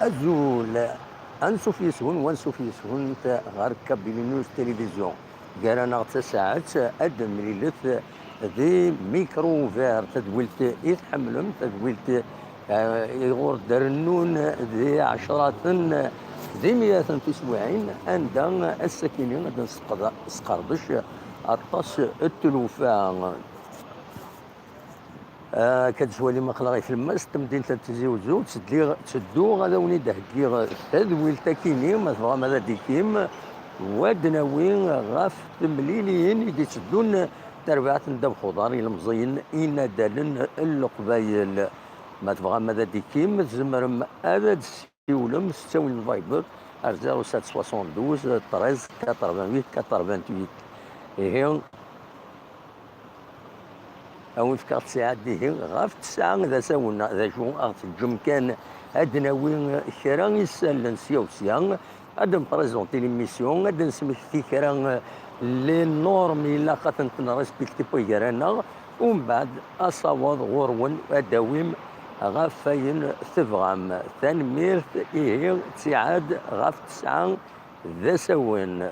أزول أنسوف يسهون وانسوف يسهون غير كابينوس تلفزيون قرانا ساعات أدم ليلث ذي ميكرو فير تدولت يتحملهم تدولت يغور درنون ذي عشرات ذي مئات في أسبوعين عند السكينين غادي نسقردش الطاس التلوفان كتسوالي ما خلاغي في الماس تمدين تلتزي وزو تسدو غادا وني دهكي تدويل تاكيني ما تبغى ماذا ديكيم ودناوين غاف تمليليين يدي تسدون تربعة ندب خضار المزين إنا دالن القبايل ما تبغى ماذا ديكيم تزمرم أبد سيولم ستاوي الفايبر 0772 13 88 88 هي أو فكرت ساعات ديه غاف الساعة ذا ساونا ذا شو أغتجم كان أدناوي كرا يسالن سيا وسيا أد نبريزونتي ليميسيون أد نسمكتي كرا لي نورم إلا خاطر نريسبكتي بويكرانا ومن بعد أصوات غورون أداويم غاف فاين تفغام تنميرت إيه تسعاد غاف تسعة ذا ساون.